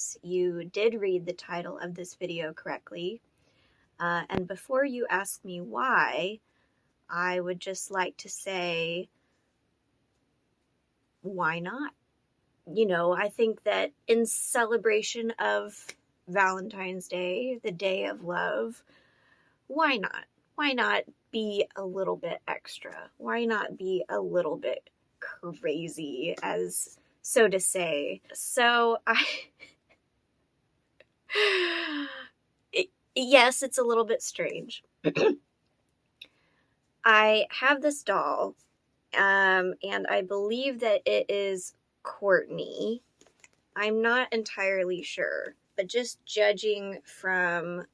yes, you did read the title of this video correctly. And before you ask me why, I would just like to say, why not? I think that in celebration of Valentine's Day, the day of love, why not? Why not be a little bit extra? Why not be a little bit crazy, as so to say? So yes, it's a little bit strange. I have this doll, and I believe that it is Courtney. I'm not entirely sure, but just judging from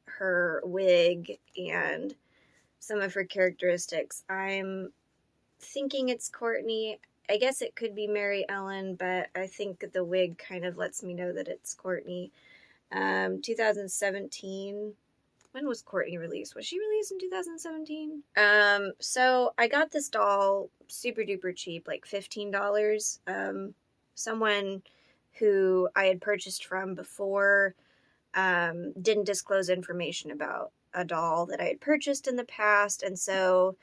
her wig and some of her characteristics, I'm thinking it's Courtney. I guess it could be Mary Ellen, but I think the wig kind of lets me know that it's Courtney. 2017. When was Courtney released? Was she released in 2017? So I got this doll super duper cheap, like $15. Someone who I had purchased from before didn't disclose information about a doll that I had purchased in the past, and so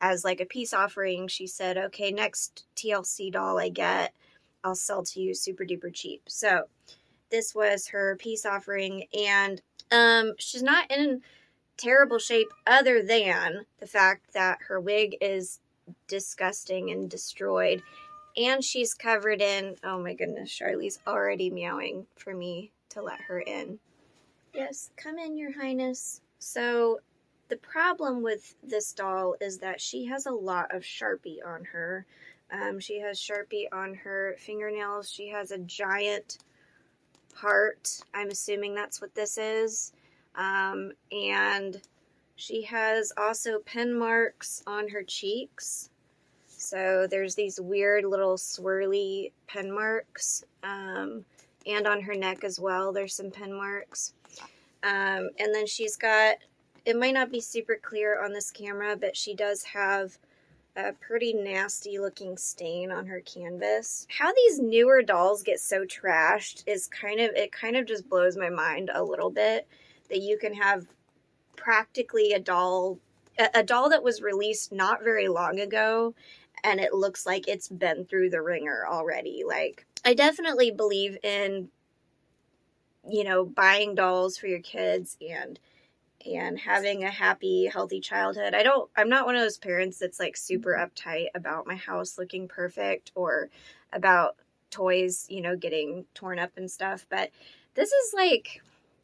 as like a peace offering, she said, okay, next TLC doll I get, I'll sell to you super duper cheap. So this was her peace offering, and she's not in terrible shape other than the fact that her wig is disgusting and destroyed, and she's covered in, oh my goodness, Charlie's already meowing for me to let her in. Yes, come in, Your Highness. So the problem with this doll is that she has a lot of Sharpie on her. She has Sharpie on her fingernails. She has a giant heart. I'm assuming that's what this is. And she has also pen marks on her cheeks. So there's these weird little swirly pen marks. And on her neck as well, there's some pen marks. And then she's got, it might not be super clear on this camera, but she does have a pretty nasty looking stain on her canvas. How these newer dolls get so trashed is it kind of just blows my mind a little bit, that you can have practically a doll that was released not very long ago, and it looks like it's been through the ringer already. Like, I definitely believe in, buying dolls for your kids and having a happy, healthy childhood. I'm not one of those parents that's like super uptight about my house looking perfect or about toys, getting torn up and stuff. But this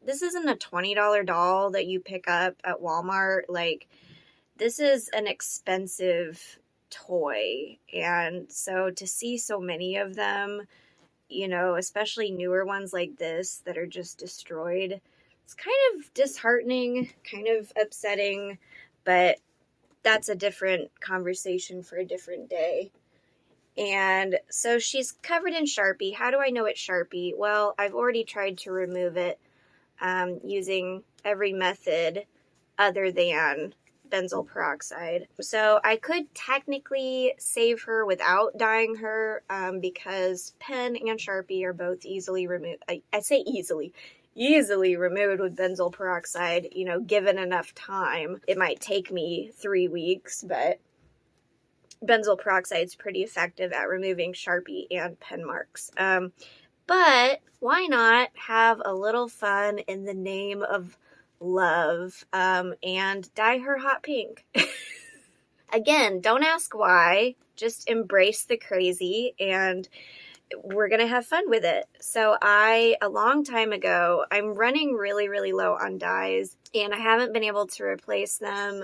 isn't a $20 doll that you pick up at Walmart. Like, this is an expensive toy. And so to see so many of them, especially newer ones like this that are just destroyed, it's kind of disheartening, kind of upsetting, but that's a different conversation for a different day. And so she's covered in Sharpie. How do I know it's Sharpie? Well, I've already tried to remove it using every method other than benzoyl peroxide. So I could technically save her without dyeing her because pen and Sharpie are both easily removed. I say easily removed with benzoyl peroxide, given enough time. It might take me 3 weeks, but benzoyl peroxide is pretty effective at removing Sharpie and pen marks. But why not have a little fun in the name of love and dye her hot pink? Again, don't ask why. Just embrace the crazy, and we're going to have fun with it. So a long time ago, I'm running really, really low on dyes, and I haven't been able to replace them.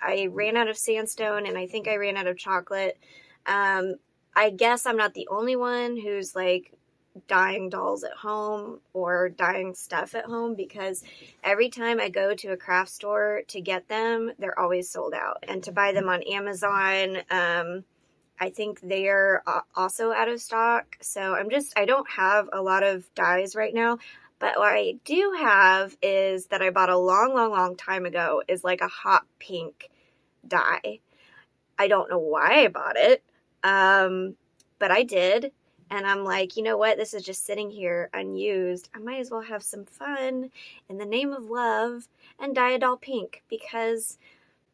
I ran out of sandstone, and I think I ran out of chocolate. I guess I'm not the only one who's like dyeing dolls at home or dyeing stuff at home, because every time I go to a craft store to get them, they're always sold out. And to buy them on Amazon, I think they're also out of stock. So I don't have a lot of dyes right now, but what I do have is that I bought a long, long, long time ago is like a hot pink dye. I don't know why I bought it, but I did. And I'm like, you know what? This is just sitting here unused. I might as well have some fun in the name of love and dye a doll pink because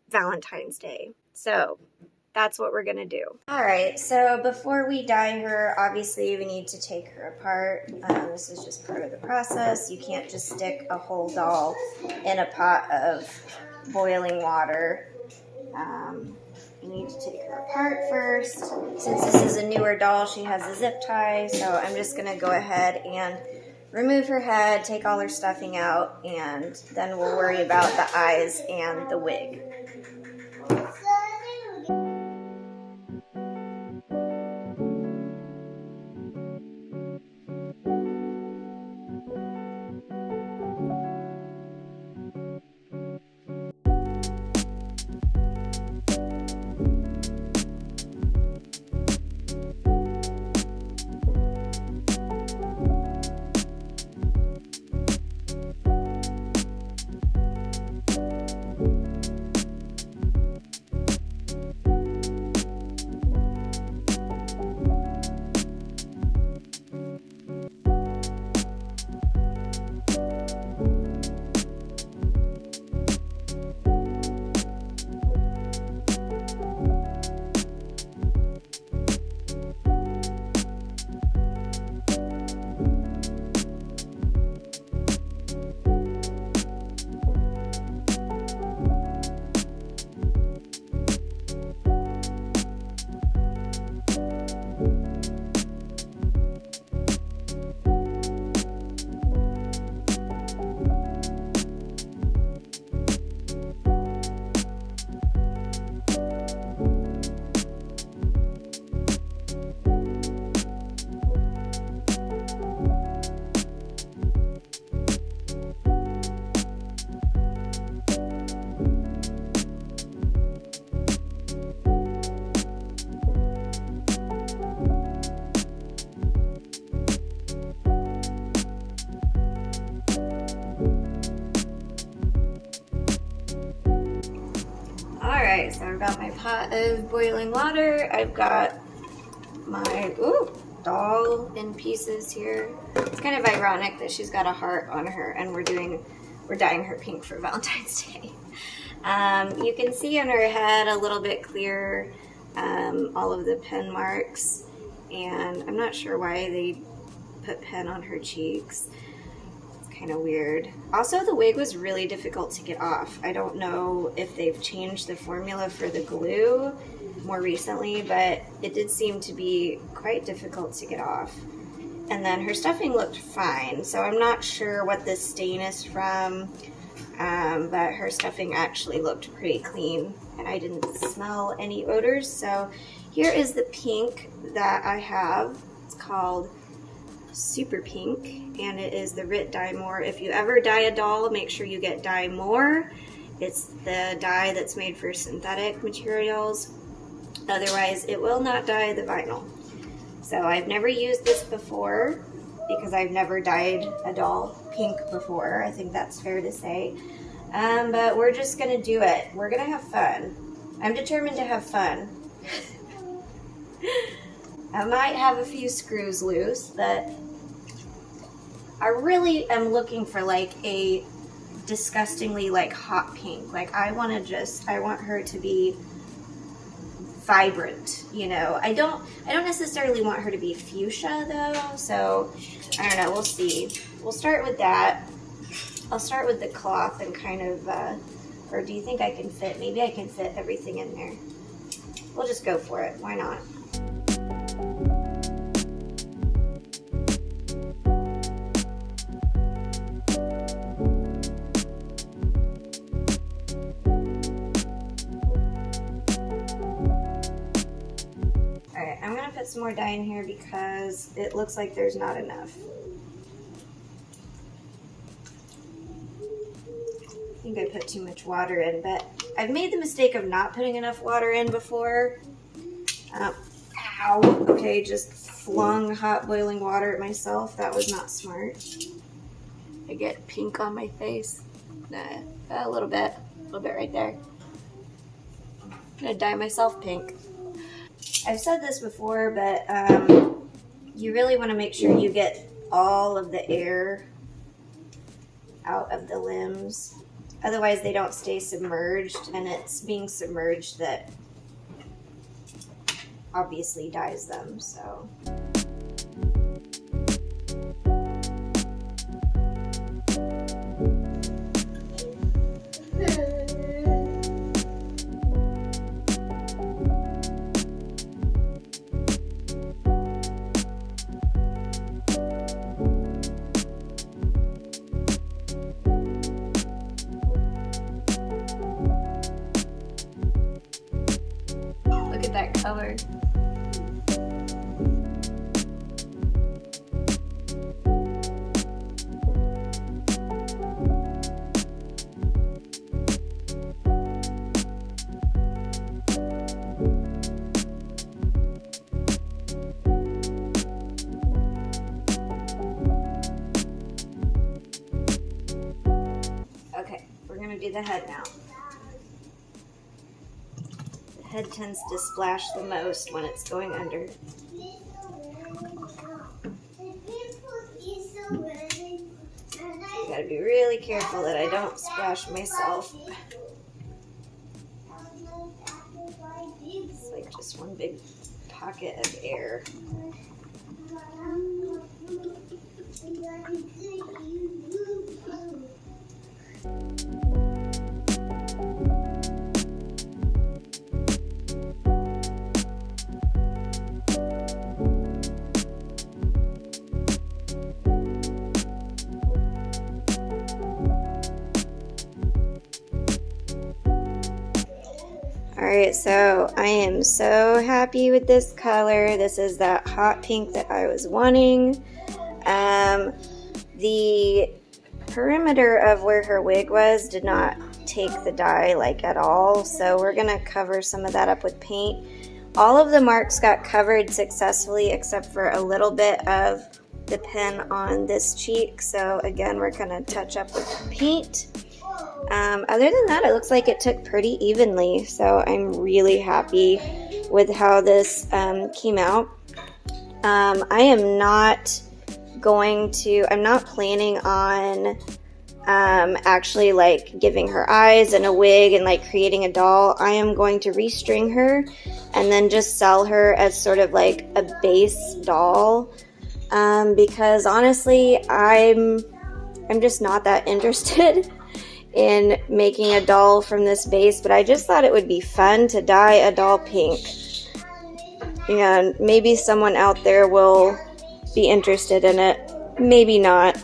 Valentine's Day. So that's what we're going to do. All right, so before we dye her, obviously we need to take her apart. This is just part of the process. You can't just stick a whole doll in a pot of boiling water. You need to take her apart first. Since this is a newer doll, she has a zip tie, so I'm just going to go ahead and remove her head, take all her stuffing out, and then we'll worry about the eyes and the wig. Alright, so I've got my pot of boiling water. I've got my doll in pieces here. It's kind of ironic that she's got a heart on her and we're dyeing her pink for Valentine's Day. You can see on her head a little bit clearer all of the pen marks, and I'm not sure why they put pen on her cheeks. Kind of weird. Also, the wig was really difficult to get off. I don't know if they've changed the formula for the glue more recently, but it did seem to be quite difficult to get off. And then her stuffing looked fine, so I'm not sure what this stain is from, but her stuffing actually looked pretty clean, and I didn't smell any odors. So here is the pink that I have. It's called Super Pink, and it is the Rit Dye More. If you ever dye a doll, make sure you get Dye More. It's the dye that's made for synthetic materials. Otherwise, it will not dye the vinyl. So I've never used this before because I've never dyed a doll pink before. I think that's fair to say. But we're just gonna do it. We're gonna have fun. I'm determined to have fun. I might have a few screws loose, but I really am looking for like a disgustingly like hot pink. Like I want her to be vibrant, you know. I don't necessarily want her to be fuchsia though, so I don't know, we'll see. We'll start with that. I'll start with the cloth and kind of, or do you think I can fit, maybe I can fit everything in there. We'll just go for it, why not? Alright, I'm gonna put some more dye in here because it looks like there's not enough. I think I put too much water in, but I've made the mistake of not putting enough water in before. Ow, okay, just flung hot boiling water at myself. That was not smart. I get pink on my face. Nah, a little bit right there. I'm gonna dye myself pink. I've said this before, but You really want to make sure you get all of the air out of the limbs. Otherwise they don't stay submerged, and it's being submerged that obviously dyes them, so. Look at that color. Okay, we're gonna do the head now. The head tends to splash the most when it's going under. Gotta be really careful that I don't splash myself. It's like just one big pocket of air. Alright, so I am so happy with this color. This is that hot pink that I was wanting. The perimeter of where her wig was did not take the dye like at all, so we're going to cover some of that up with paint. All of the marks got covered successfully except for a little bit of the pen on this cheek, so again we're going to touch up with paint. Other than that, it looks like it took pretty evenly, so I'm really happy with how this came out. I'm not planning on actually like giving her eyes and a wig and like creating a doll. I am going to restring her and then just sell her as sort of like a base doll, because honestly I'm just not that interested in making a doll from this base, but I just thought it would be fun to dye a doll pink, and maybe someone out there will be interested in it, maybe not.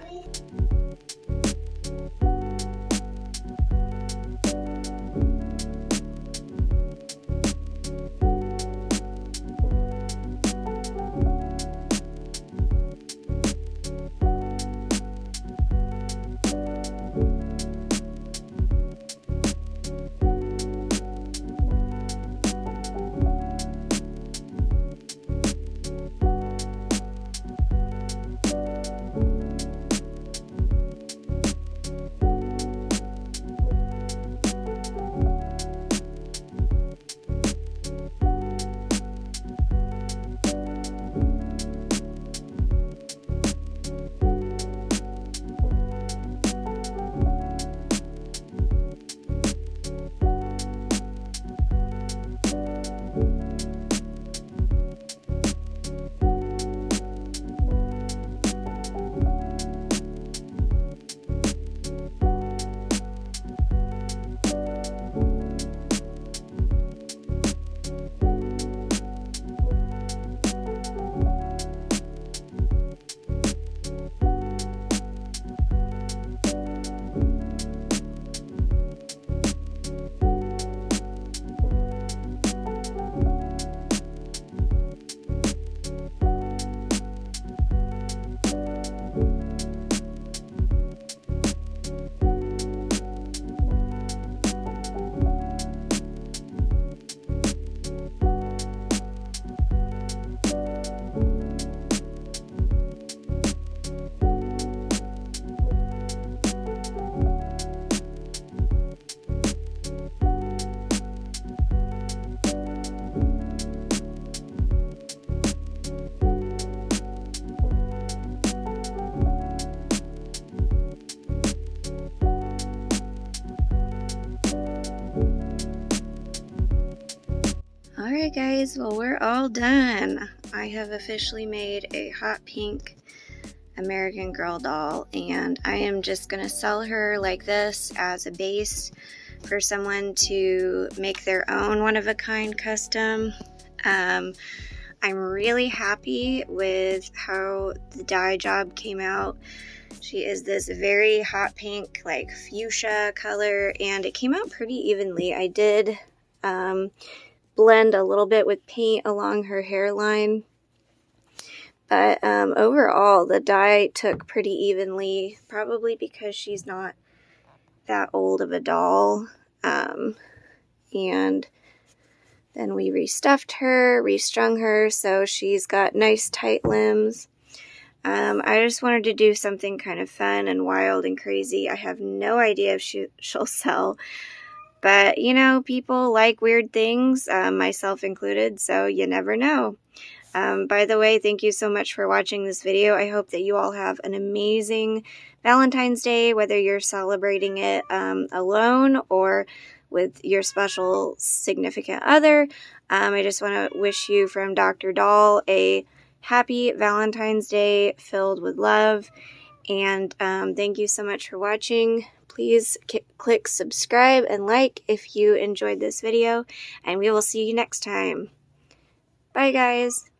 Alright guys, well we're all done. I have officially made a hot pink American Girl doll, and I am just gonna sell her like this as a base for someone to make their own one-of-a-kind custom. I'm really happy with how the dye job came out. She is this very hot pink, like fuchsia color, and it came out pretty evenly. I did blend a little bit with paint along her hairline, but overall the dye took pretty evenly, probably because she's not that old of a doll. And then we restuffed her, restrung her, so she's got nice tight limbs. I just wanted to do something kind of fun and wild and crazy. I have no idea if she'll sell, but you know, people like weird things, myself included, so you never know. By the way, thank you so much for watching this video. I hope that you all have an amazing Valentine's Day, whether you're celebrating it alone or with your special significant other. I just want to wish you from Dr. Doll a happy Valentine's Day filled with love, and thank you so much for watching. Please click subscribe and like if you enjoyed this video, and we will see you next time. Bye guys!